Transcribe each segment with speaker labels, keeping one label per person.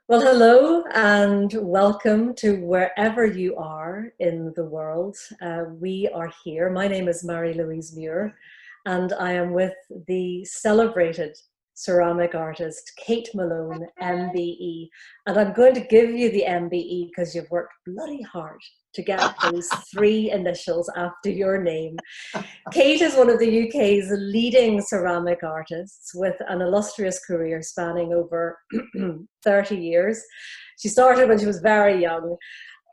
Speaker 1: Well, hello and welcome to wherever you are in the world. We are here. My name is Marie-Louise Muir, and I am with the celebrated ceramic artist Kate Malone MBE. And I'm going to give you the MBE because you've worked bloody hard to get those three initials after your name. Kate is one of the UK's leading ceramic artists with an illustrious career spanning over 30 years. She started when she was very young.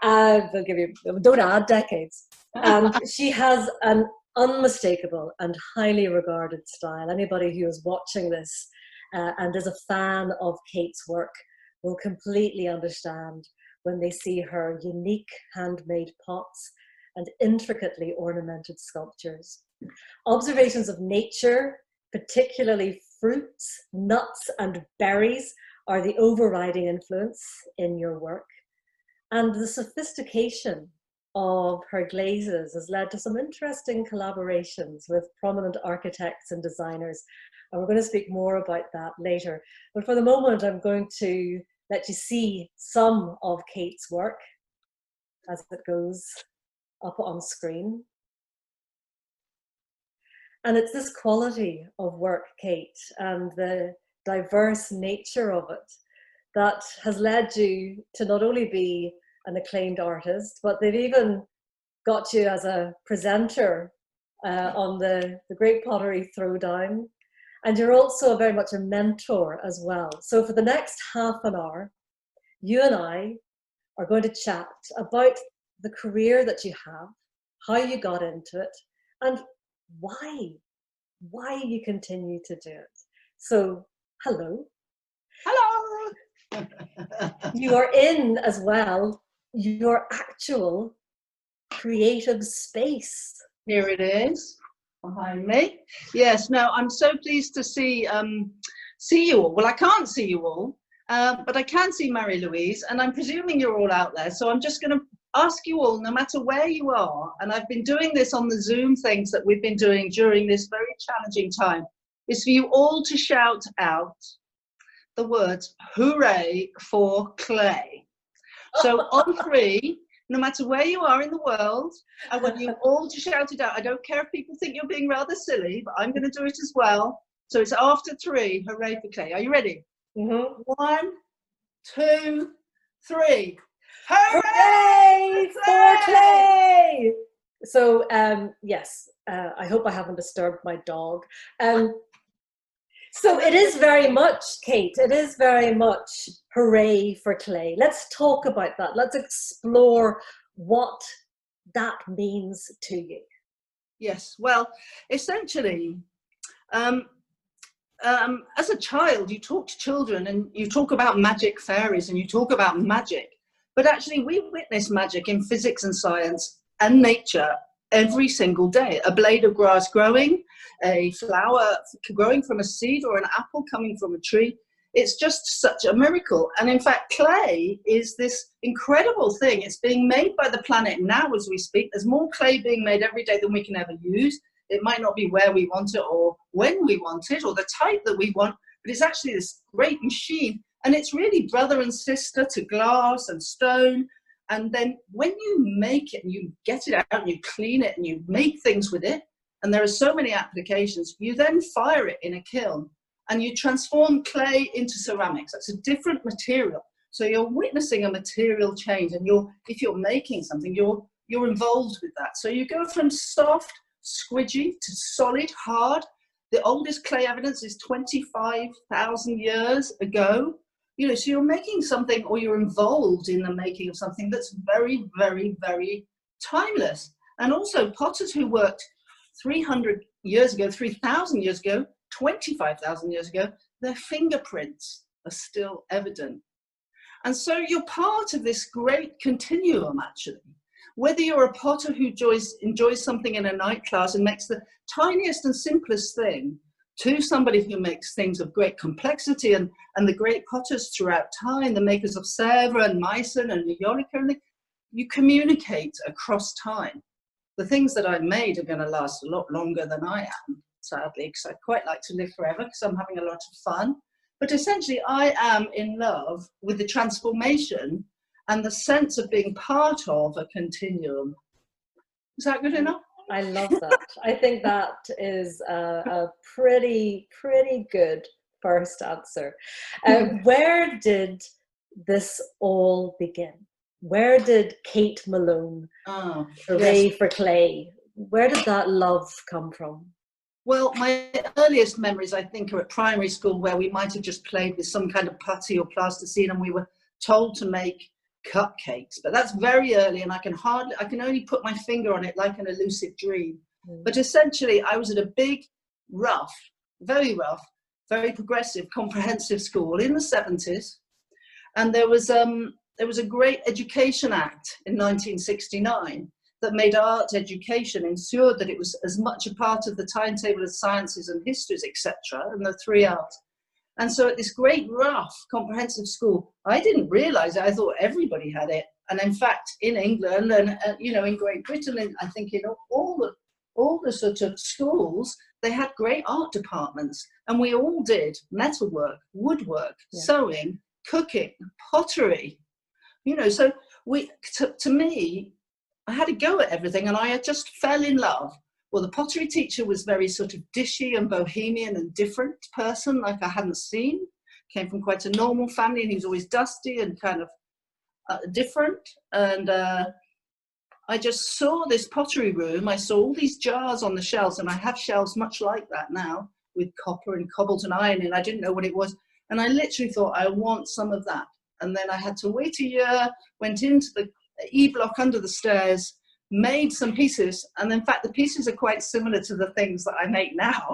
Speaker 1: They'll give you, don't add decades. And she has an unmistakable and highly regarded style. Anybody who is watching this and is a fan of Kate's work will completely understand when they see her unique handmade pots and intricately ornamented sculptures. Observations of nature, particularly fruits, nuts, and berries, are the overriding influence in your work. And the sophistication of her glazes has led to some interesting collaborations with prominent architects and designers. And we're going to speak more about that later. But for the moment, I'm going to let you see some of Kate's work as it goes up on screen. And it's this quality of work, Kate, and the diverse nature of it that has led you to not only be an acclaimed artist, but they've even got you as a presenter on the Great Pottery Throwdown. And you're also very much a mentor as well. So for the next half an hour, you and I are going to chat about the career that you have, how you got into it, and why you continue to do it. So, hello.
Speaker 2: Hello.
Speaker 1: You are in as well your actual creative space.
Speaker 2: Here it is behind me. Yes, no, I'm so pleased to see you all. Well, I can't see you all, but I can see Marie-Louise, and I'm presuming you're all out there. So I'm just going to ask you all, no matter where you are, and I've been doing this on the Zoom things that we've been doing during this very challenging time, is for you all to shout out the words, hooray for clay. So on three, no matter where you are in the world, I want you all to shout it out. I don't care if people think you're being rather silly, but I'm going to do it as well. So it's after three, hooray for clay. Are you ready?
Speaker 1: Mm-hmm.
Speaker 2: 1, 2, 3.
Speaker 1: Hooray for clay! So, yes, I hope I haven't disturbed my dog. So it is very much, Kate, it is very much hooray for clay. Let's talk about that. Let's explore what that means to you.
Speaker 2: Yes, well, essentially, as a child, you talk to children and you talk about magic fairies and you talk about magic. But actually, we witness magic in physics and science and nature every single day. A blade of grass growing, a flower growing from a seed, or an apple coming from a tree. It's just such a miracle. And in fact, clay is this incredible thing. It's being made by the planet now as we speak. There's more clay being made every day than we can ever use. It might not be where we want it or when we want it or the type that we want, but it's actually this great machine. And it's really brother and sister to glass and stone. And then when you make it and you get it out and you clean it and you make things with it, and there are so many applications, you then fire it in a kiln and you transform clay into ceramics. That's a different material. So you're witnessing a material change, and if you're making something, you're involved with that. So you go from soft, squidgy to solid, hard. The oldest clay evidence is 25,000 years ago. You know, so you're making something, or you're involved in the making of something that's very, very, very timeless. And also potters who worked 300 years ago, 3,000 years ago, 25,000 years ago, their fingerprints are still evident. And so you're part of this great continuum, actually. Whether you're a potter who enjoys something in a night class and makes the tiniest and simplest thing, to somebody who makes things of great complexity, and the great potters throughout time, the makers of Sèvres and Meissen and Eolica, you communicate across time. The things that I've made are going to last a lot longer than I am, sadly, because I quite like to live forever because I'm having a lot of fun. But essentially, I am in love with the transformation and the sense of being part of a continuum. Is that good enough?
Speaker 1: I love that. I think that is a pretty good first answer. Where did this all begin? Where did Kate Malone, Hooray for Clay, where did that love come from?
Speaker 2: Well, my earliest memories, I think, are at primary school, where we might have just played with some kind of putty or plasticine, and we were told to make cupcakes. But that's very early, and I can only put my finger on it like an elusive dream. But essentially, I was at a big, rough, very progressive, comprehensive school in the 70s, and there was a Great Education Act in 1969 that made art education, ensured that it was as much a part of the timetable as sciences and histories, etc., and the 3 R's. And so at this great, rough, comprehensive school, I didn't realize it. I thought everybody had it. And in fact, in England and in Great Britain, and I think in all the sort of schools, they had great art departments. And we all did metalwork, woodwork, sewing, cooking, pottery. So to me, I had a go at everything, and I just fell in love. Well, the pottery teacher was very sort of dishy and bohemian and different person, like I hadn't seen. Came from quite a normal family, and he was always dusty and kind of different. And I just saw this pottery room. I saw all these jars on the shelves, and I have shelves much like that now with copper and cobalt and iron, and I didn't know what it was. And I literally thought, I want some of that. And then I had to wait a year, went into the E-block under the stairs, made some pieces, and in fact the pieces are quite similar to the things that I make now,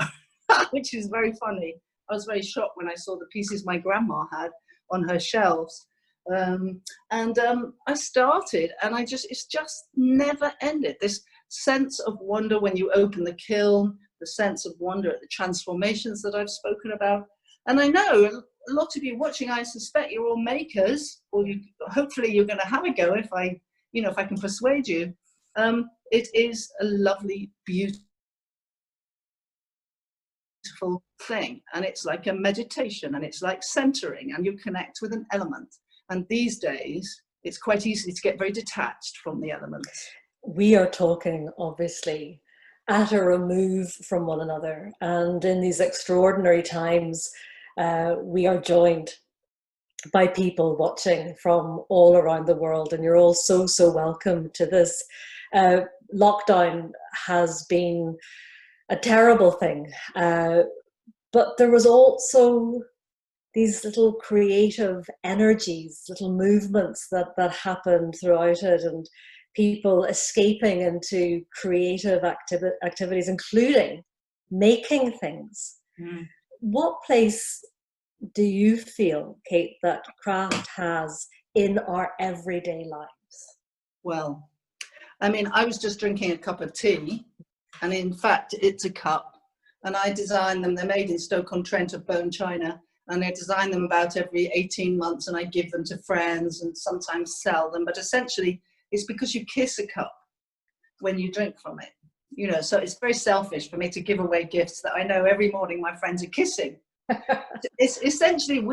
Speaker 2: which is very funny. I was very shocked when I saw the pieces my grandma had on her shelves. I started, and it's just never ended. This sense of wonder when you open the kiln, the sense of wonder at the transformations that I've spoken about. And I know a lot of you watching, I suspect you're all makers, or hopefully you're going to have a go if I can persuade you. It is a lovely, beautiful thing, and it's like a meditation, and it's like centering, and you connect with an element. And these days, it's quite easy to get very detached from the elements.
Speaker 1: We are talking, obviously, at a remove from one another, and in these extraordinary times, we are joined by people watching from all around the world, and you're all so welcome to this. Lockdown has been a terrible thing, but there was also these little creative energies, little movements that happened throughout it, and people escaping into creative activities, including making things. What place do you feel, Kate, that craft has in our everyday lives?
Speaker 2: Well, I mean, I was just drinking a cup of tea, and in fact, it's a cup, and I designed them. They're made in Stoke-on-Trent of bone china, and I design them about every 18 months, and I give them to friends and sometimes sell them. But essentially, it's because you kiss a cup when you drink from it. So it's very selfish for me to give away gifts that I know every morning my friends are kissing. It's essentially,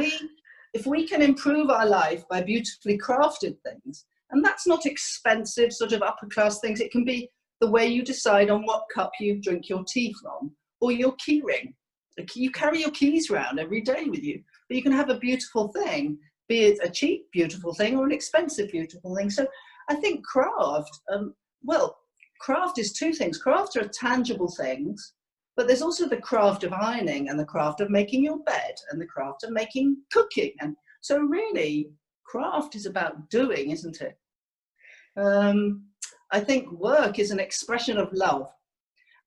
Speaker 2: if we can improve our life by beautifully crafted things, and that's not expensive sort of upper class things. It can be the way you decide on what cup you drink your tea from, or your key ring. You carry your keys around every day with you, but you can have a beautiful thing, be it a cheap beautiful thing or an expensive beautiful thing. So I think craft, craft is two things. Craft are tangible things, but there's also the craft of ironing, and the craft of making your bed, and the craft of making cooking. And so really, craft is about doing, isn't it? I think work is an expression of love.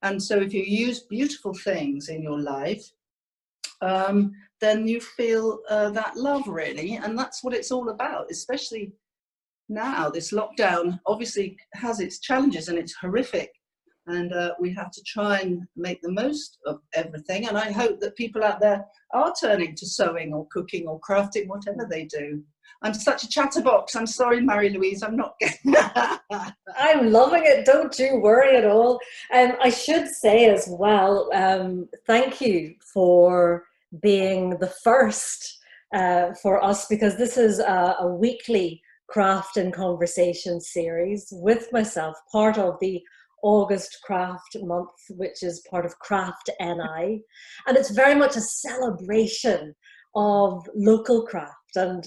Speaker 2: And so if you use beautiful things in your life, then you feel that love, really. And that's what it's all about, especially now. This lockdown obviously has its challenges, and it's horrific. And we have to try and make the most of everything. And I hope that people out there are turning to sewing or cooking or crafting, whatever they do. I'm such a chatterbox. I'm sorry, Marie-Louise, I'm not getting
Speaker 1: I'm loving it. Don't you worry at all. I should say as well, thank you for being the first for us, because this is a weekly craft and conversation series with myself, part of the August Craft Month, which is part of Craft NI. And it's very much a celebration of local craft. And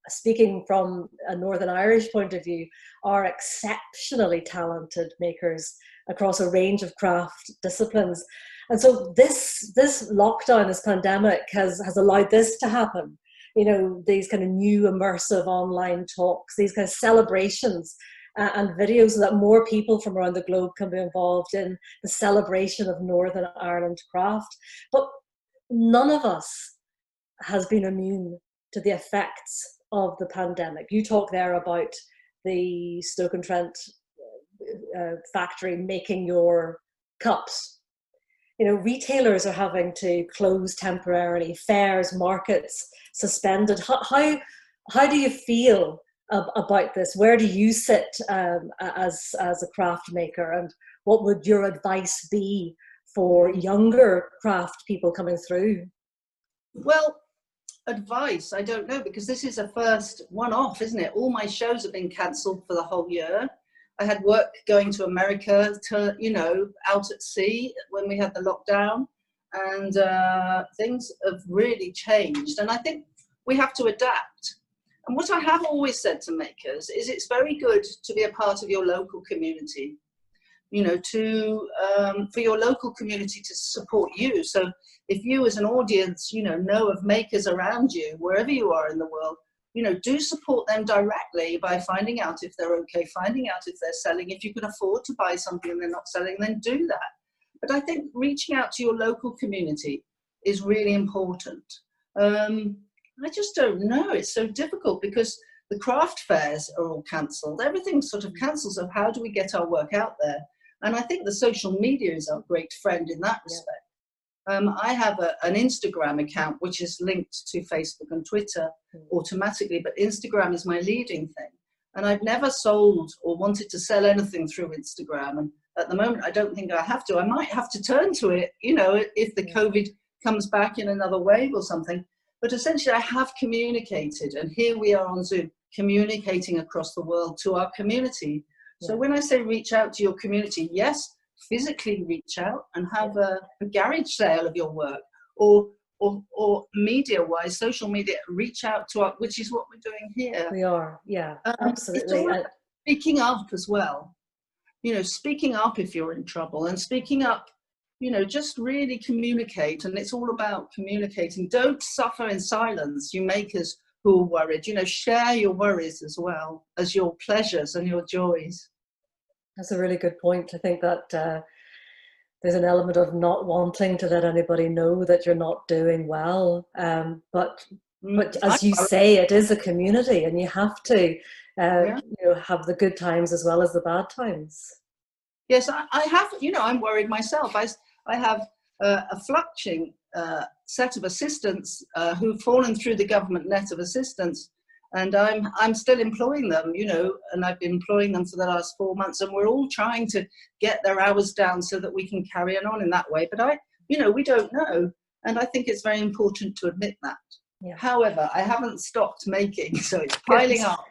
Speaker 1: speaking from a Northern Irish point of view, are exceptionally talented makers across a range of craft disciplines. And so this lockdown, this pandemic has allowed this to happen. You know, these kind of new immersive online talks, these kind of celebrations and videos, so that more people from around the globe can be involved in the celebration of Northern Ireland craft. But none of us has been immune to the effects of the pandemic. You talk there about the Stoke-on-Trent factory making your cups. You know, retailers are having to close temporarily, fairs, markets suspended. How do you feel about this? Where do you sit as a craft maker, and what would your advice be for younger craft people coming through?
Speaker 2: Well, advice, I don't know, because this is a first one-off, isn't it? All my shows have been cancelled for the whole year. I had work going to America, to, you know, out at sea when we had the lockdown, and things have really changed. And I think we have to adapt. And what I have always said to makers is it's very good to be a part of your local community, you know, for your local community to support you. So if you as an audience, you know of makers around you, wherever you are in the world, you know, do support them directly by finding out if they're okay, finding out if they're selling. If you can afford to buy something and they're not selling, then do that. But I think reaching out to your local community is really important. I just don't know. It's so difficult because the craft fairs are all cancelled. Everything's sort of cancelled. So how do we get our work out there? And I think the social media is our great friend in that respect. I have an Instagram account which is linked to Facebook and Twitter automatically, but Instagram is my leading thing. And I've never sold or wanted to sell anything through Instagram. And at the moment, I don't think I have to. I might have to turn to it, you know, if the COVID comes back in another wave or something. But essentially, I have communicated. And here we are on Zoom, communicating across the world to our community. So when I say reach out to your community, yes, physically reach out and have a garage sale of your work, or media-wise, social media, reach out to us, which is what we're doing here.
Speaker 1: We are, absolutely.
Speaker 2: It's all speaking up as well. You know, speaking up if you're in trouble, and speaking up, you know, just really communicate. And it's all about communicating. Don't suffer in silence, you makers who are worried. You know, share your worries as well as your pleasures and your joys.
Speaker 1: That's a really good point. I think that there's an element of not wanting to let anybody know that you're not doing well. But as you say, it is a community, and you have to you know, have the good times as well as the bad times.
Speaker 2: Yes, I have. You know, I'm worried myself. I have a fluctuating set of assistants who've fallen through the government net of assistance. And I'm still employing them, you know, and I've been employing them for the last 4 months, and we're all trying to get their hours down so that we can carry on in that way. But you know, we don't know. And I think it's very important to admit that. Yeah. However, I haven't stopped making, so it's piling up.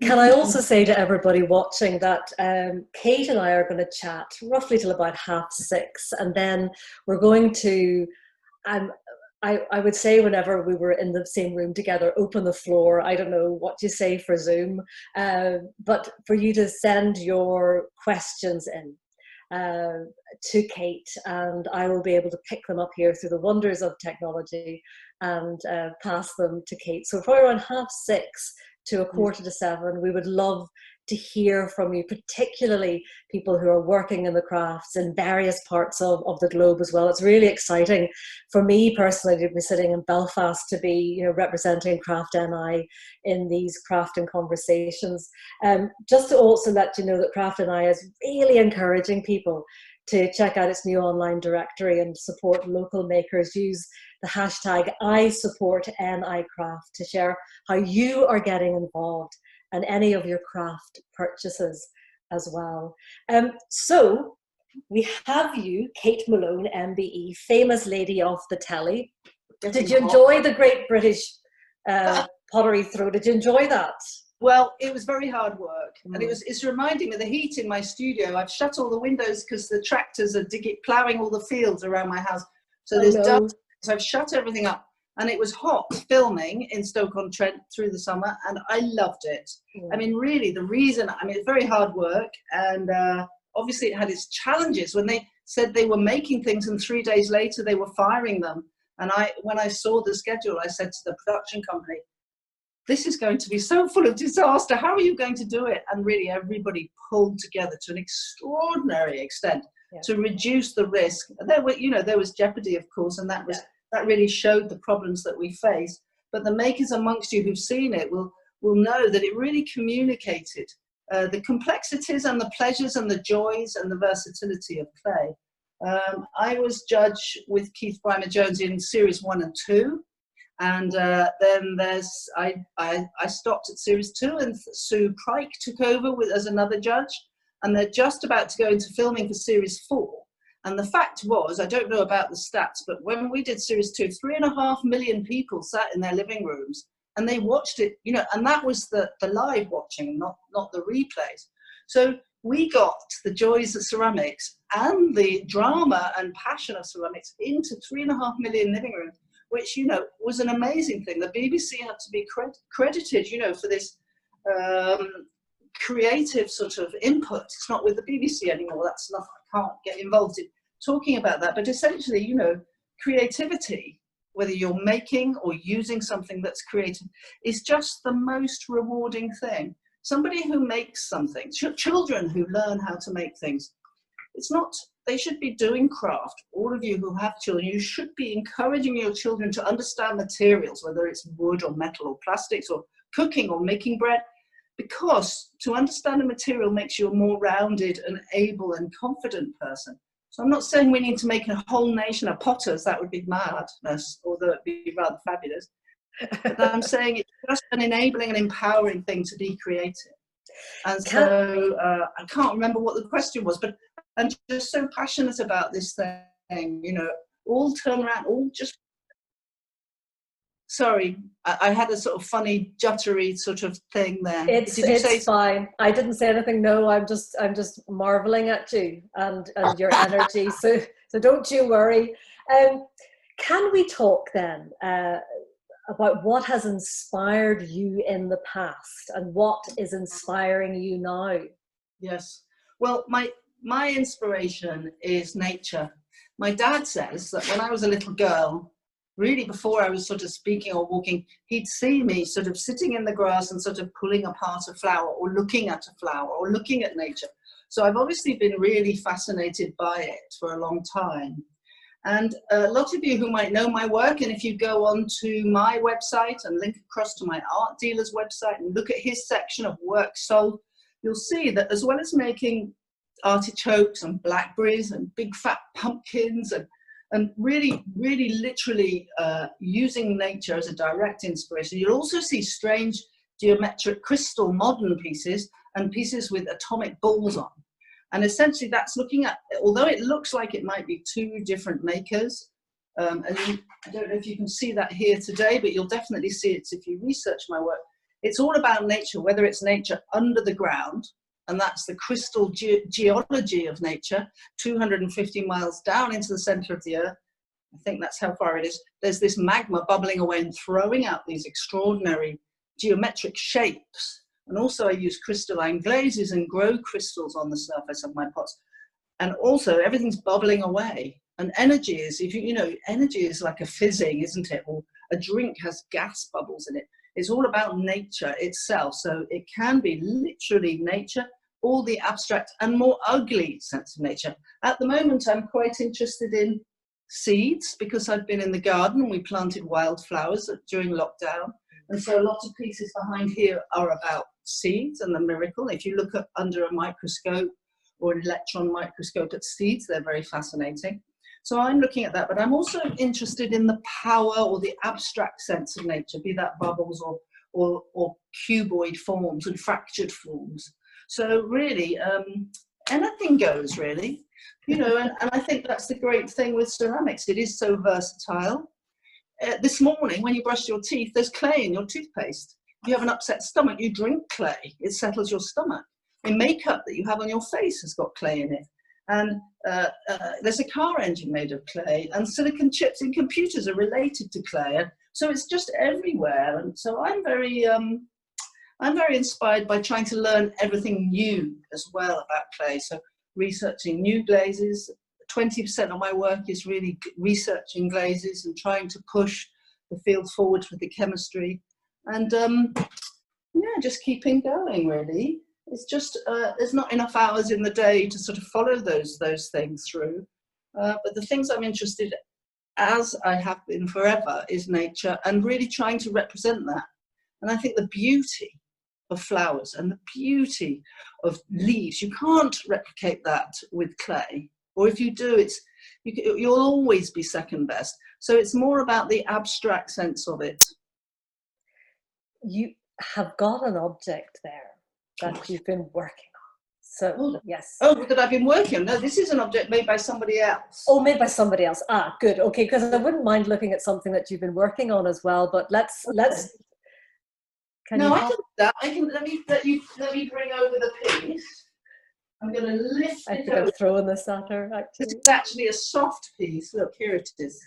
Speaker 1: Can I also say to everybody watching that Kate and I are going to chat roughly till about 6:30, and then we're going to, I would say whenever we were in the same room together, open the floor. I don't know what you say for Zoom, but for you to send your questions in to Kate, and I will be able to pick them up here through the wonders of technology and pass them to Kate. So probably around 6:30 to 6:45, we would love to hear from you, particularly people who are working in the crafts in various parts of the globe as well. It's really exciting for me personally to be sitting in Belfast, to be, you know, representing Craft NI in these crafting conversations. Just to also let you know that Craft NI is really encouraging people to check out its new online directory and support local makers. Use the hashtag #ISupportNICraft to share how you are getting involved and any of your craft purchases as well. So we have you, Kate Malone MBE, famous lady off the telly.
Speaker 2: Getting
Speaker 1: Did you
Speaker 2: hot.
Speaker 1: enjoy the Great British Pottery Throw? Did you enjoy that?
Speaker 2: Well, it was very hard work, and it's reminding me of the heat in my studio. I've shut all the windows because the tractors are ploughing all the fields around my house. So there's dust. So I've shut everything up, and it was hot filming in Stoke-on-Trent through the summer, and I loved it. I mean, really, it's very hard work, and obviously it had its challenges when they said they were making things, and 3 days later they were firing them. And when I saw the schedule, I said to the production company, this is going to be so full of disaster. How are you going to do it? And really everybody pulled together to an extraordinary extent to reduce the risk. And there was jeopardy, of course, and that really showed the problems that we face. But the makers amongst you who've seen it will know that it really communicated the complexities and the pleasures and the joys and the versatility of clay. I was judge with Keith Brymer-Jones in series 1 and 2. And then I stopped at series 2, and Sue Pryke took over as another judge, and they're just about to go into filming for series 4. And the fact was, I don't know about the stats, but when we did series 2, 3.5 million people sat in their living rooms and they watched it, and that was the live watching, not the replays. So we got the joys of ceramics and the drama and passion of ceramics into 3.5 million living rooms, which, was an amazing thing. The BBC had to be credited, for this creative sort of input. It's not with the BBC anymore. That's not, I can't get involved in talking about that. But essentially, creativity, whether you're making or using something that's creative, is just the most rewarding thing. Somebody who makes something, children who learn how to make things, they should be doing craft. All of you who have children, you should be encouraging your children to understand materials, whether it's wood or metal or plastics or cooking or making bread, because to understand a material makes you a more rounded and able and confident person. So I'm not saying we need to make a whole nation of potters. That would be madness, although it'd be rather fabulous. But I'm saying it's just an enabling and empowering thing to be creative. And so I can't remember what the question was, but I'm just so passionate about this thing, all turn around, all just, sorry, I had a sort of funny juttery sort of thing there.
Speaker 1: It's fine. I didn't say anything. No, I'm just marveling at you and your energy. So don't you worry. Can we talk then about what has inspired you in the past and what is inspiring you now?
Speaker 2: Yes. Well, my inspiration is nature. My dad says that when I was a little girl, really before I was sort of speaking or walking, he'd see me sort of sitting in the grass and sort of pulling apart a flower or looking at a flower or looking at nature. So I've obviously been really fascinated by it for a long time. And a lot of you who might know my work, and if you go on to my website and link across to my art dealer's website and look at his section of work sold, you'll see that as well as making artichokes and blackberries and big fat pumpkins and really, really literally using nature as a direct inspiration, you'll also see strange geometric crystal modern pieces and pieces with atomic balls on. And essentially that's looking at, although it looks like it might be two different makers, and I don't know if you can see that here today, but you'll definitely see it if you research my work. It's all about nature, whether it's nature under the ground, and that's the crystal geology of nature, 250 miles down into the center of the earth. I think that's how far it is. There's this magma bubbling away and throwing out these extraordinary geometric shapes. And also I use crystalline glazes and grow crystals on the surface of my pots. And also everything's bubbling away. And energy is, energy is like a fizzing, isn't it? Or a drink has gas bubbles in it. It's all about nature itself. So it can be literally nature, or the abstract and more ugly sense of nature. At the moment, I'm quite interested in seeds because I've been in the garden. We planted wildflowers during lockdown. And so a lot of pieces behind here are about seeds and the miracle. If you look under a microscope or an electron microscope at seeds, they're very fascinating. So I'm looking at that, but I'm also interested in the power or the abstract sense of nature, be that bubbles or cuboid forms and fractured forms. So really, anything goes really, you know, and I think that's the great thing with ceramics. It is so versatile. This morning, when you brush your teeth, there's clay in your toothpaste. If you have an upset stomach, you drink clay. It settles your stomach. The makeup that you have on your face has got clay in it. And there's a car engine made of clay, and silicon chips in computers are related to clay. And so it's just everywhere. And so I'm very inspired by trying to learn everything new as well about clay. So researching new glazes. 20% of my work is really researching glazes and trying to push the field forward with the chemistry. And yeah, just keeping going really. It's just, there's not enough hours in the day to sort of follow those things through. But the things I'm interested, as I have been forever, is nature and really trying to represent that. And I think the beauty of flowers and the beauty of leaves, you can't replicate that with clay. Or if you do, you'll always be second best. So it's more about the abstract sense of it.
Speaker 1: You have got an object there that you've been working on. So, yes.
Speaker 2: Oh, that I've been working on. No, this is an object made by somebody else.
Speaker 1: Oh, made by somebody else. Ah, good. Okay, because I wouldn't mind looking at something that you've been working on as well. But let's.
Speaker 2: No, I can do that. I can. Let me bring over the piece. I'm going to lift it.
Speaker 1: I think I'm throwing this at her. Actually,
Speaker 2: it's actually a soft piece. Look, here it is.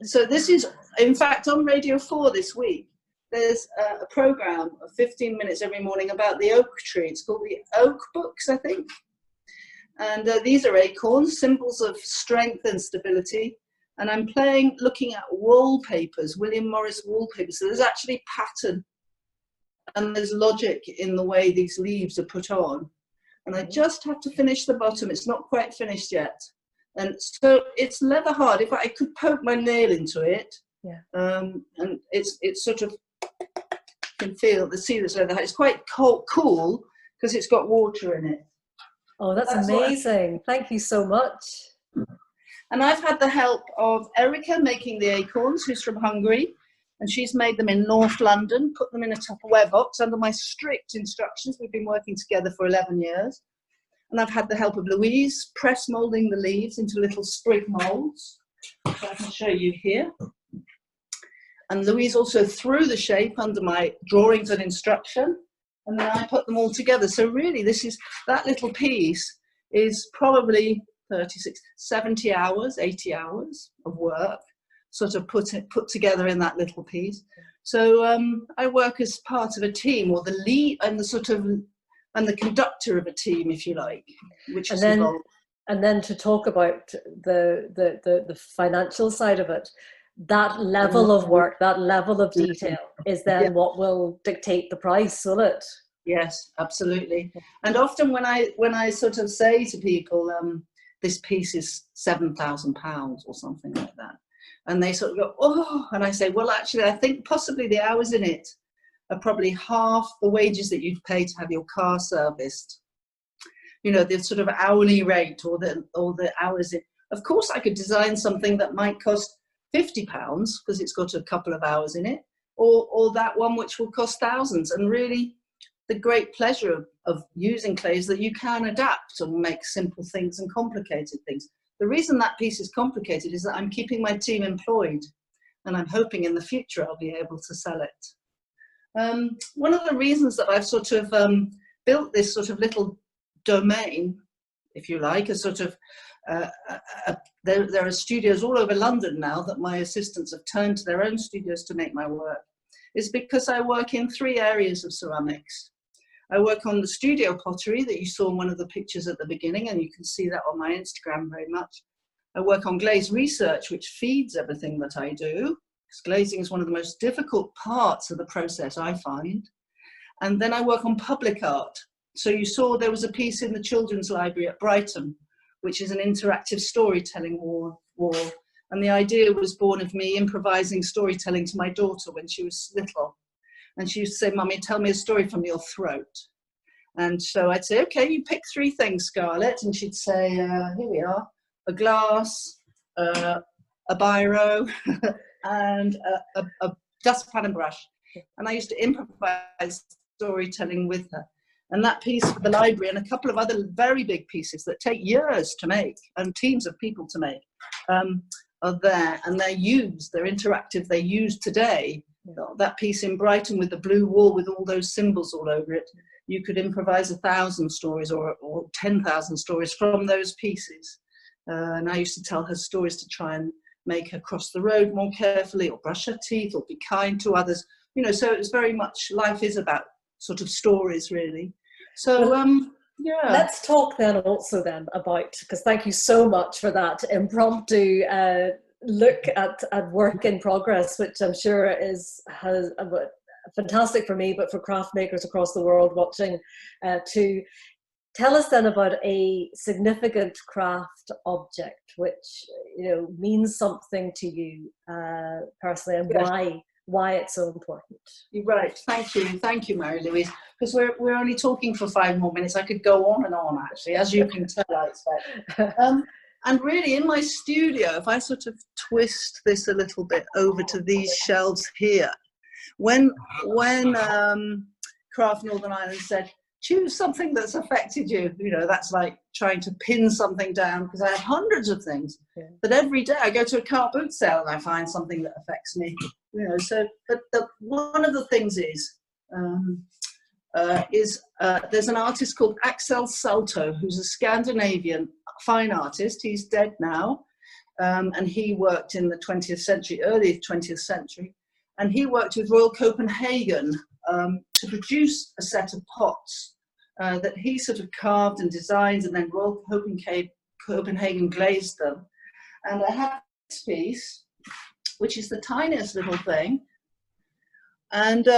Speaker 2: So this is, in fact, on Radio 4 this week. There's a program of 15 minutes every morning about the oak tree. It's called the Oak Books, I think. And these are acorns, symbols of strength and stability. And I'm looking at wallpapers, William Morris wallpapers. So there's actually pattern and there's logic in the way these leaves are put on. And I just have to finish the bottom. It's not quite finished yet. And so it's leather hard. If I could poke my nail into it,
Speaker 1: yeah.
Speaker 2: And it's sort of, can feel see this leather. It's quite cool because it's got water in it.
Speaker 1: Oh, that's amazing. Thank you so much.
Speaker 2: And I've had the help of Erica making the acorns, who's from Hungary, and she's made them in North London, put them in a Tupperware box under my strict instructions. We've been working together for 11 years. And I've had the help of Louise press molding the leaves into little sprig molds. So I can show you here. And Louise also threw the shape under my drawings and instruction, and then I put them all together. So really, that little piece is probably 36, 70 hours, 80 hours of work, sort of put together in that little piece. So I work as part of a team, or the lead and the conductor of a team, if you like, which is involved.
Speaker 1: And then to talk about the financial side of it. That level of work, that level of detail is then what will dictate the price, will it?
Speaker 2: Yes, absolutely. And often when I sort of say to people, this piece is £7,000 or something like that, and they sort of go, oh, and I say, well, actually, I think possibly the hours in it are probably half the wages that you'd pay to have your car serviced. You know, the sort of hourly rate or the hours in. Of course, I could design something that might cost £50 because it's got a couple of hours in it, or that one which will cost thousands. And really, the great pleasure of using clay is that you can adapt and make simple things and complicated things. The reason that piece is complicated is that I'm keeping my team employed, and I'm hoping in the future I'll be able to sell it. One of the reasons that I've sort of built this sort of little domain, if you like, a sort of there are studios all over London now that my assistants have turned to their own studios to make my work, is because I work in 3 areas of ceramics. I work on the studio pottery that you saw in one of the pictures at the beginning, and you can see that on my Instagram very much. I work on glaze research, which feeds everything that I do, because glazing is one of the most difficult parts of the process, I find. And then I work on public art. So you saw there was a piece in the Children's Library at Brighton, which is an interactive storytelling wall. And the idea was born of me improvising storytelling to my daughter when she was little. And she used to say, Mummy, tell me a story from your throat. And so I'd say, okay, you pick 3 things, Scarlett. And she'd say, here we are, a glass, a biro, and a dustpan and brush. And I used to improvise storytelling with her. And that piece for the library and a couple of other very big pieces that take years to make and teams of people to make are there, and they're used, they're interactive, they're used today. That piece in Brighton with the blue wall with all those symbols all over it, you could improvise 1,000 stories or 10,000 stories from those pieces. And I used to tell her stories to try and make her cross the road more carefully, or brush her teeth, or be kind to others. You know, so it's very much, life is about sort of stories, really. So, yeah.
Speaker 1: Let's talk then also then about, because thank you so much for that impromptu look at work in progress, which I'm sure has fantastic for me, but for craft makers across the world watching too. Tell us then about a significant craft object which, you know, means something to you personally, and
Speaker 2: Yes.
Speaker 1: why it's so important.
Speaker 2: You're right. Thank you, Marie-Louise. Because we're only talking for 5 more minutes. I could go on and on, actually, as you can tell, I expect. And really, in my studio, if I sort of twist this a little bit over to these shelves here, when Craft Northern Ireland said, choose something that's affected you, you know, that's like trying to pin something down, because I have hundreds of things. Yeah. But every day I go to a car boot sale and I find something that affects me, you know. So, but one of the things is there's an artist called Axel Salto, who's a Scandinavian fine artist. He's dead now, and he worked in the 20th century, early 20th century, and he worked with Royal Copenhagen to produce a set of pots that he sort of carved and designed, and then Royal Copenhagen glazed them. And I have this piece, which is the tiniest little thing. And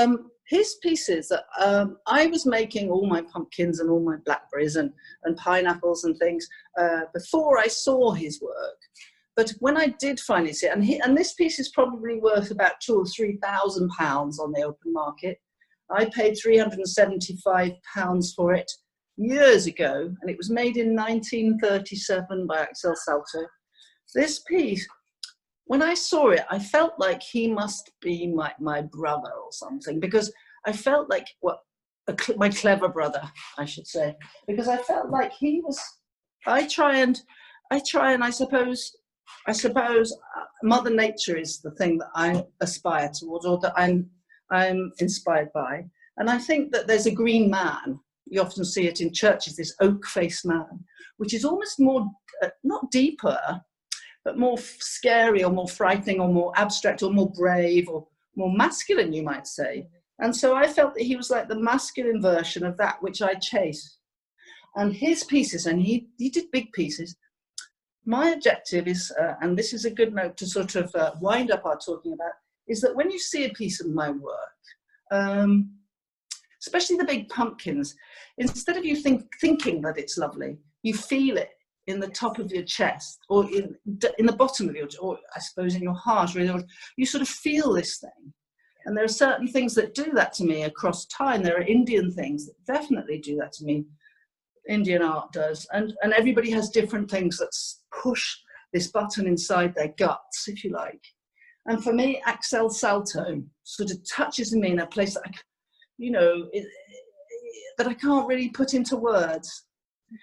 Speaker 2: his pieces, I was making all my pumpkins and all my blackberries and pineapples and things before I saw his work. But when I did finally see it, and this piece is probably worth about £2,000 or £3,000 on the open market. I paid £375 for it years ago, and it was made in 1937 by Axel Salto. This piece, when I saw it, I felt like he must be my brother or something, because I felt like, well, my clever brother, I should say, because I felt like he was, I suppose Mother Nature is the thing that I aspire towards, or that I'm inspired by. And I think that there's a green man. You often see it in churches, this oak-faced man, which is almost more, not deeper, but more scary or more frightening or more abstract or more brave or more masculine, you might say. And so I felt that he was like the masculine version of that which I chase. And his pieces, and he did big pieces. My objective is, and this is a good note to sort of wind up our talking about, is that when you see a piece of my work, especially the big pumpkins, instead of you thinking that it's lovely, you feel it in the top of your chest, or in the bottom of your, or I suppose in your heart, really. You sort of feel this thing. And there are certain things that do that to me across time. There are Indian things that definitely do that to me. Indian art does. And everybody has different things that push this button inside their guts, if you like. And for me, Axel Salto sort of touches me in a place that that I can't really put into words.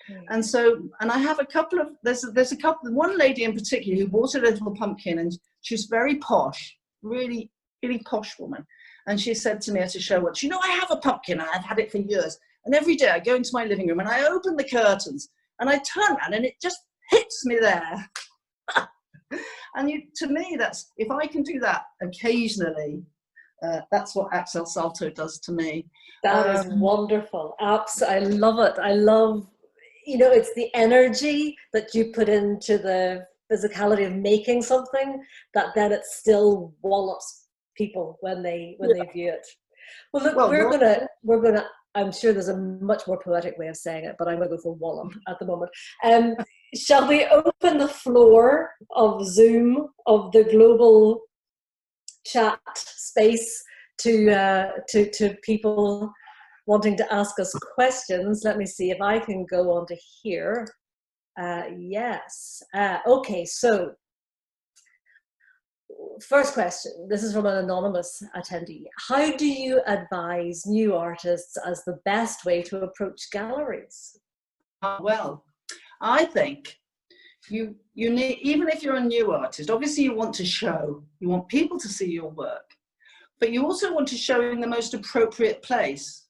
Speaker 2: Okay. And so, and I have a couple of, there's a couple, one lady in particular who bought a little pumpkin, and she's very posh, really, really posh woman. And she said to me at a show once, you know, I have a pumpkin, and I've had it for years. And every day I go into my living room and I open the curtains and I turn around and it just hits me there. And to me, that's, if I can do that occasionally, that's what Axel Salto does to me.
Speaker 1: That is wonderful. I love it. I love, you know, it's the energy that you put into the physicality of making something that then it still wallops people when they view it. Well, look, we're gonna. I'm sure there's a much more poetic way of saying it, but I'm going to go for wallop at the moment. Shall we open the floor of Zoom, of the global chat space, to people wanting to ask us questions? Let me see if I can go on to here. Yes. Okay, so first question, this is from an anonymous attendee. How do you advise new artists as the best way to approach galleries?
Speaker 2: Well, I think you need, even if you're a new artist, obviously you want to show, you want people to see your work, but you also want to show in the most appropriate place.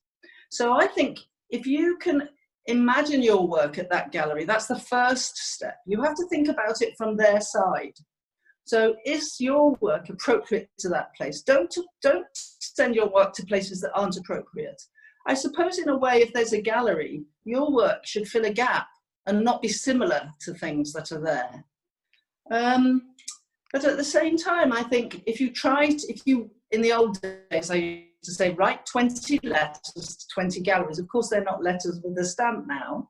Speaker 2: So I think if you can imagine your work at that gallery, that's the first step. You have to think about it from their side. So is your work appropriate to that place? Don't send your work to places that aren't appropriate. I suppose in a way, if there's a gallery, your work should fill a gap and not be similar to things that are there. But at the same time, I think if you, in the old days, I used to say, write 20 letters to 20 galleries. Of course, they're not letters with a stamp now.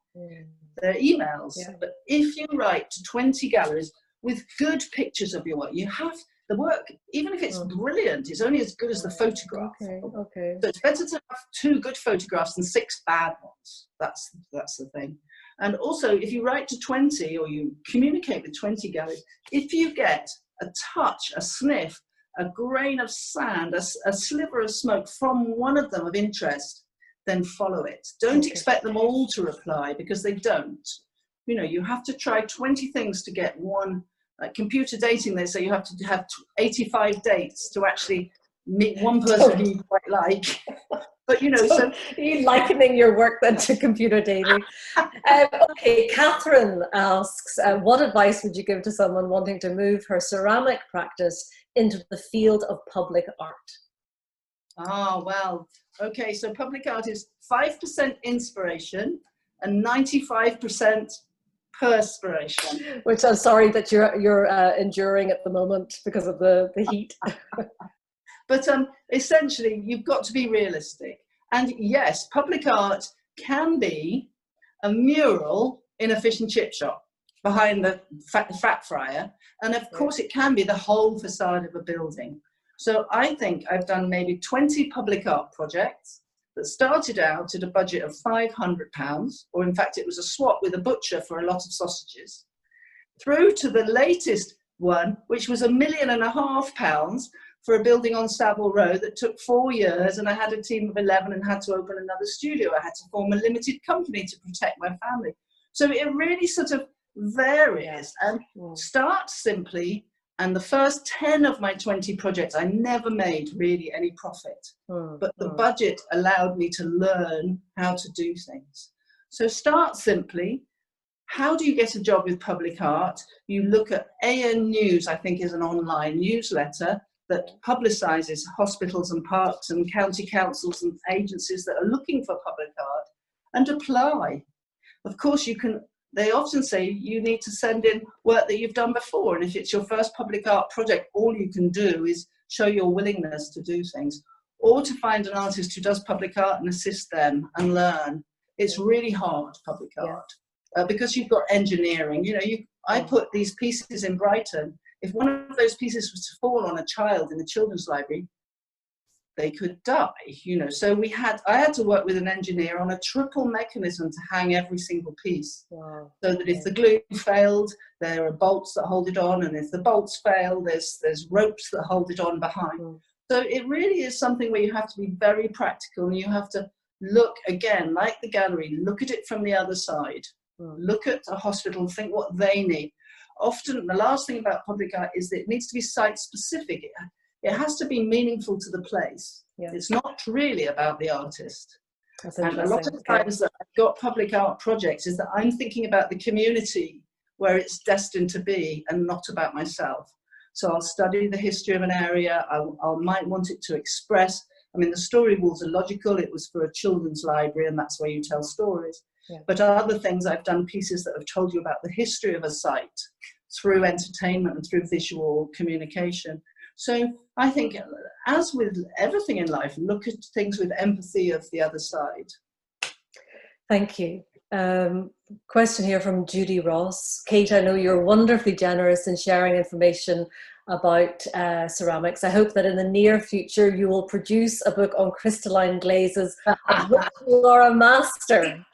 Speaker 2: They're emails. Yeah. But if you write to 20 galleries with good pictures of your work, you have the work, even if it's brilliant, it's only as good as the photograph.
Speaker 1: Okay.
Speaker 2: So it's better to have 2 good photographs than 6 bad ones. That's the thing. And also, if you write to 20 or you communicate with 20 galleries, if you get a touch, a sniff, a grain of sand, a sliver of smoke from one of them of interest, then follow it. Don't expect them all to reply, because they don't. You know, you have to try 20 things to get one. Like computer dating, they say you have to have 85 dates to actually meet one person you quite like. But, you know, so
Speaker 1: are you likening your work then to computer dating? Okay, Catherine asks, what advice would you give to someone wanting to move her ceramic practice into the field of public art?
Speaker 2: Oh, well, okay, so public art is 5% inspiration and 95% perspiration.
Speaker 1: Which I'm sorry that you're enduring at the moment because of the heat.
Speaker 2: But essentially, you've got to be realistic. And yes, public art can be a mural in a fish and chip shop behind the fat fryer. And of course, it can be the whole facade of a building. So I think I've done maybe 20 public art projects that started out at a budget of £500, or in fact, it was a swap with a butcher for a lot of sausages, through to the latest one, which was £1.5 million for a building on Savile Row that took 4 years, and I had a team of 11 and had to open another studio. I had to form a limited company to protect my family. So it really sort of varies, and start simply. And the first 10 of my 20 projects, I never made really any profit, but the budget allowed me to learn how to do things. So start simply. How do you get a job with public art? You look at AN News, I think is an online newsletter that publicises hospitals and parks and county councils and agencies that are looking for public art, and apply. Of course, you can. They often say you need to send in work that you've done before. And if it's your first public art project, all you can do is show your willingness to do things, or to find an artist who does public art and assist them and learn. It's really hard, public art, because you've got engineering. You know, I put these pieces in Brighton. If one of those pieces was to fall on a child in the children's library, they could die, you know. So I had to work with an engineer on a triple mechanism to hang every single piece. So that if the glue failed, there are bolts that hold it on, and if the bolts fail, there's ropes that hold it on behind. So it really is something where you have to be very practical, and you have to look, again, like the gallery, look at it from the other side. Look at a hospital and think what they need. Often the last thing about public art is that it needs to be site specific. It has to be meaningful to the place. It's not really about the artist. And a lot of times that I've got public art projects is that I'm thinking about the community where it's destined to be, and not about myself. So I'll study the history of an area. I might want it to express. I mean, the story walls are logical. It was for a children's library, and that's where you tell stories. But other things, I've done pieces that have told you about the history of a site through entertainment and through visual communication. So I think, as with everything in life, look at things with empathy of the other side.
Speaker 1: Thank you. Question here from Judy Ross. Kate, I know you're wonderfully generous in sharing information about ceramics. I hope that in the near future you will produce a book on crystalline glazes, of which you are a master.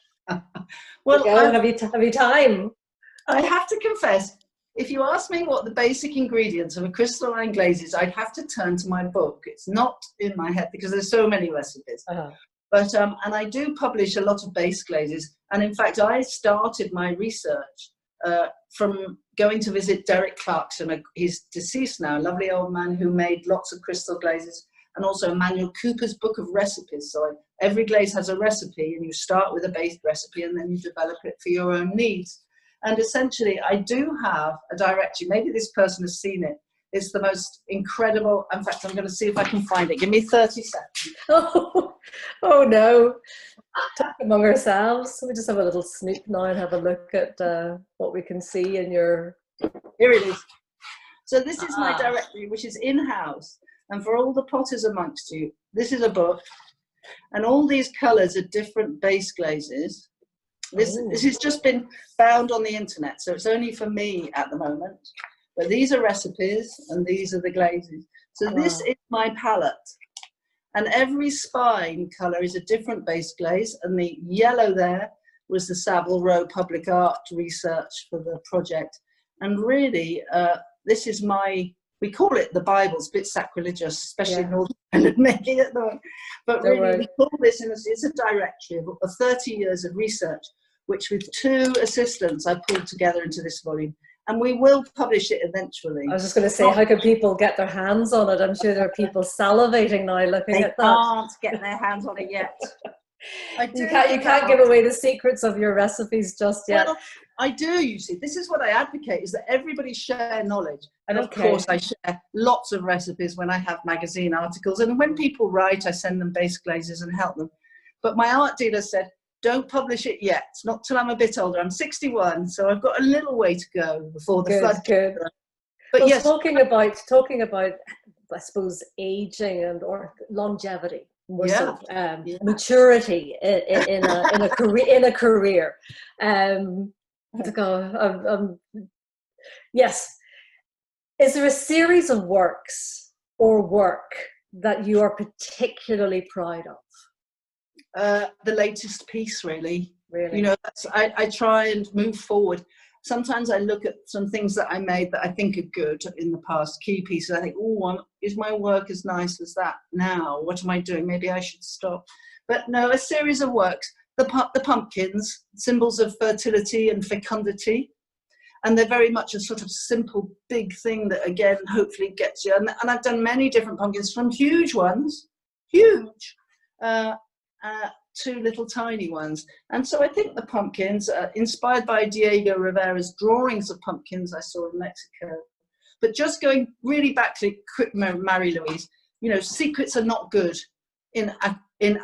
Speaker 2: Well,
Speaker 1: have you time?
Speaker 2: I have to confess, if you ask me what the basic ingredients of a crystalline glaze is, I'd have to turn to my book. It's not in my head because there's so many recipes. But and I do publish a lot of base glazes. And in fact, I started my research from going to visit Derek Clarkson. He's deceased now, a lovely old man who made lots of crystal glazes, and also Emmanuel Cooper's book of recipes. So every glaze has a recipe, and you start with a base recipe and then you develop it for your own needs. And essentially, I do have a directory. Maybe this person has seen it. It's the most incredible. In fact, I'm going to see if I can find it. Give me 30 seconds.
Speaker 1: Oh no. Talk among ourselves. We just have a little snoop now and have a look at what we can see in your...
Speaker 2: Here it is. So this is my directory, which is in-house. And for all the potters amongst you, this is a book. And all these colours are different base glazes. This has just been found on the internet, so it's only for me at the moment. But these are recipes, and these are the glazes. So this is my palette. And every spine colour is a different base glaze. And the yellow there was the Savile Row Public Art research for the project. And really, this is we call it the Bible. It's a bit sacrilegious, especially in Northern Ireland making it though. But really, we call this, it's a directory of 30 years of research, which with 2 assistants I pulled together into this volume. And we will publish it eventually.
Speaker 1: I was just going to say, how can people get their hands on it? I'm sure there are people salivating now looking at that.
Speaker 2: They can't get their hands on it yet.
Speaker 1: You can't give away the secrets of your recipes just yet.
Speaker 2: Well, I do, you see. This is what I advocate, is that everybody share knowledge. And of course, I share lots of recipes when I have magazine articles. And when people write, I send them base glazes and help them. But my art dealer said, don't publish it yet, not till I'm a bit older. I'm 61, so I've got a little way to go before the flood.
Speaker 1: Good. But well, yes, talking about, I suppose, aging or longevity, more so, maturity in a career. Yes. Is there a series of works or work that you are particularly proud of?
Speaker 2: The latest piece, really. You know, I try and move forward. Sometimes I look at some things that I made that I think are good in the past, key pieces. I think, is my work as nice as that now? What am I doing? Maybe I should stop. But no, a series of works. The pumpkins, symbols of fertility and fecundity. And they're very much a sort of simple, big thing that, again, hopefully gets you. And I've done many different pumpkins, from huge ones, to little tiny ones. And so I think the pumpkins, inspired by Diego Rivera's drawings of pumpkins I saw in Mexico. But just going really back to quick, Marie-Louise, you know, secrets are not good in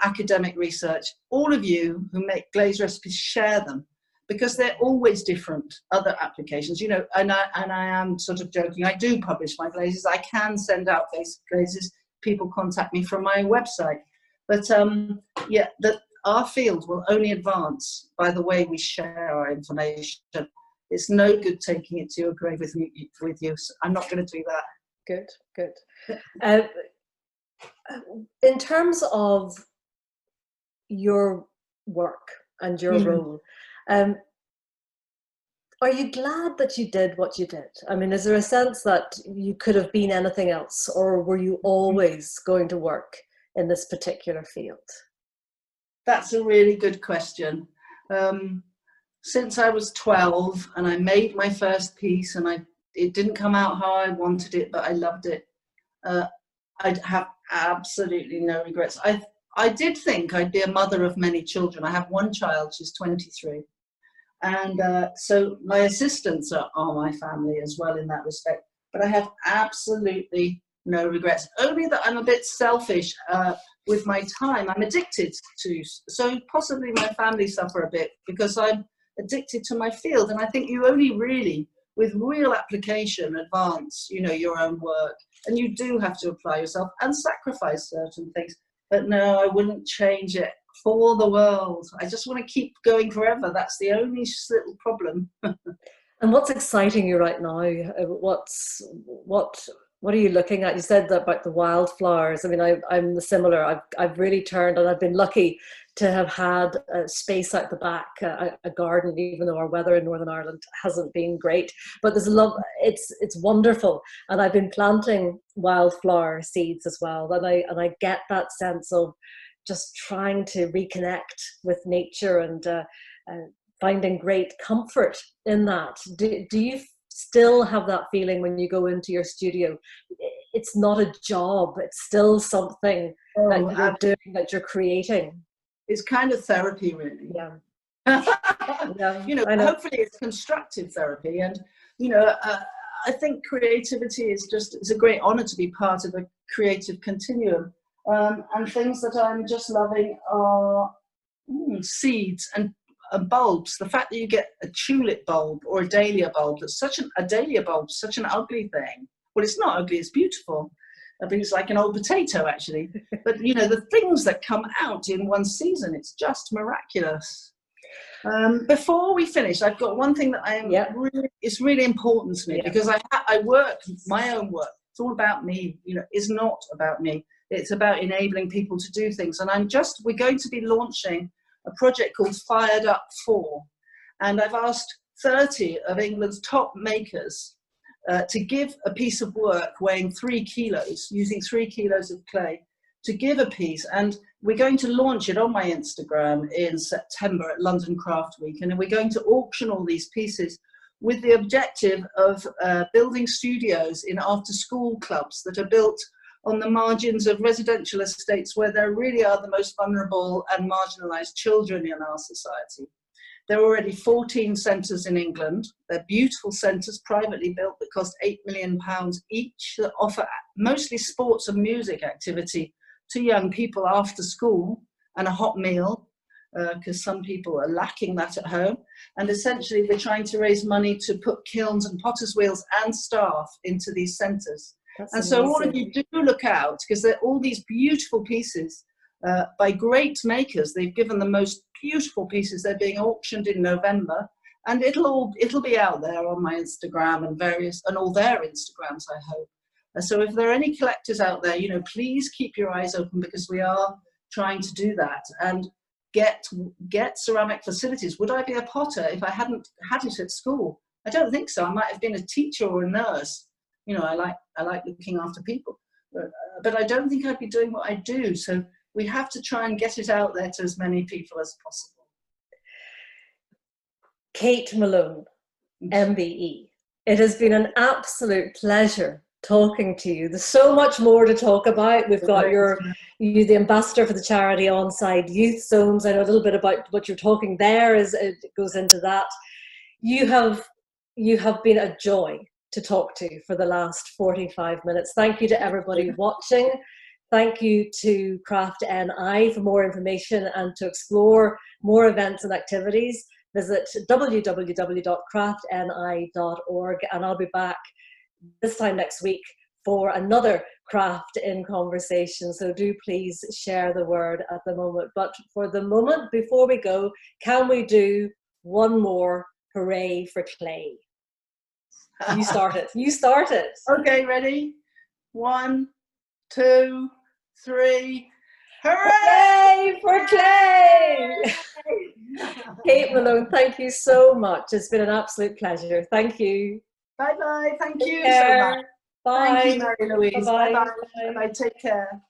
Speaker 2: academic research. All of you who make glaze recipes, share them, because they're always different, other applications, you know. And I am sort of joking, I do publish my glazes. I can send out basic glazes. People contact me from my website. But our field will only advance by the way we share our information. It's no good taking it to your grave with you. So I'm not going to do that.
Speaker 1: Good. In terms of your work and your role, are you glad that you did what you did? I mean, is there a sense that you could have been anything else, or were you always going to work in this particular field?
Speaker 2: That's a really good question. Since I was 12 and I made my first piece, and it didn't come out how I wanted it, but I loved it. I'd have absolutely no regrets. I did think I'd be a mother of many children. I have one child, she's 23. And so my assistants are my family as well in that respect. But I have absolutely no regrets. Only that I'm a bit selfish with my time. I'm addicted to, so possibly my family suffer a bit because I'm addicted to my field. And I think you only really, with real application, advance, you know, your own work. And you do have to apply yourself and sacrifice certain things. But no, I wouldn't change it for the world. I just want to keep going forever. That's the only little problem.
Speaker 1: And what's exciting you right now? What What are you looking at? You said that about the wildflowers. I mean, I'm the similar. I've really turned, and I've been lucky to have had a space out the back, a garden, even though our weather in Northern Ireland hasn't been great. But there's a love. It's wonderful, and I've been planting wildflower seeds as well. And I get that sense of just trying to reconnect with nature and finding great comfort in that. Do you still have that feeling when you go into your studio? It's not a job, it's still something that you're doing, that you're creating.
Speaker 2: It's kind of therapy, really.
Speaker 1: Yeah.
Speaker 2: Yeah. You know, hopefully it's constructive therapy. And, you know, I think creativity it's a great honor to be part of a creative continuum. And things that I'm just loving are seeds and bulbs. The fact that you get a tulip bulb or a dahlia bulb, a dahlia bulb is such an ugly thing. Well, it's not ugly, it's beautiful. I think it's like an old potato, actually. But, you know, the things that come out in one season, it's just miraculous. Before we finish, I've got one thing that it's really important to me, because I work, my own work, it's all about me, you know, it's not about me. It's about enabling people to do things. And we're going to be launching a project called Fired Up 4. And I've asked 30 of England's top makers to give a piece of work weighing 3 kilos, using 3 kilos of clay, to give a piece. And we're going to launch it on my Instagram in September at London Craft Week. And we're going to auction all these pieces with the objective of building studios in after-school clubs that are built on the margins of residential estates where there really are the most vulnerable and marginalised children in our society. There are already 14 centres in England. They're beautiful centres, privately built, that cost £8 million each, that offer mostly sports and music activity to young people after school, and a hot meal, because some people are lacking that at home. And essentially we're trying to raise money to put kilns and potters' wheels and staff into these centres.
Speaker 1: That's
Speaker 2: and
Speaker 1: amazing.
Speaker 2: So all of you do look out, because they're all these beautiful pieces by great makers. They've given the most beautiful pieces. They're being auctioned in November, and it'll be out there on my Instagram and all their Instagrams, I hope. So if there are any collectors out there, you know, please keep your eyes open, because we are trying to do that and get ceramic facilities. Would I be a potter if I hadn't had it at school? I don't think so. I might have been a teacher or a nurse. You know, I like looking after people, but I don't think I'd be doing what I do. So we have to try and get it out there to as many people as possible.
Speaker 1: Kate Malone, MBE. It has been an absolute pleasure talking to you. There's so much more to talk about. We've got you the ambassador for the charity On-Side Youth Zones. I know a little bit about what you're talking there. It goes into that. You have been a joy to talk to for the last 45 minutes. Thank you to everybody watching. Thank you to Craft NI. For more information and to explore more events and activities, visit www.craftni.org, and I'll be back this time next week for another Craft in Conversation. So do please share the word at the moment. But for the moment, before we go, can we do one more hooray for clay? You start it. You start it.
Speaker 2: Okay, ready? 1, 2, 3. Hooray!
Speaker 1: Hooray for clay! Kate Malone, thank you so much. It's been an absolute pleasure. Thank you.
Speaker 2: Bye-bye. Thank you
Speaker 1: so
Speaker 2: much.
Speaker 1: Bye.
Speaker 2: Thank you, Marie-Louise.
Speaker 1: Bye-bye.
Speaker 2: Bye-bye. Bye-bye. Take care.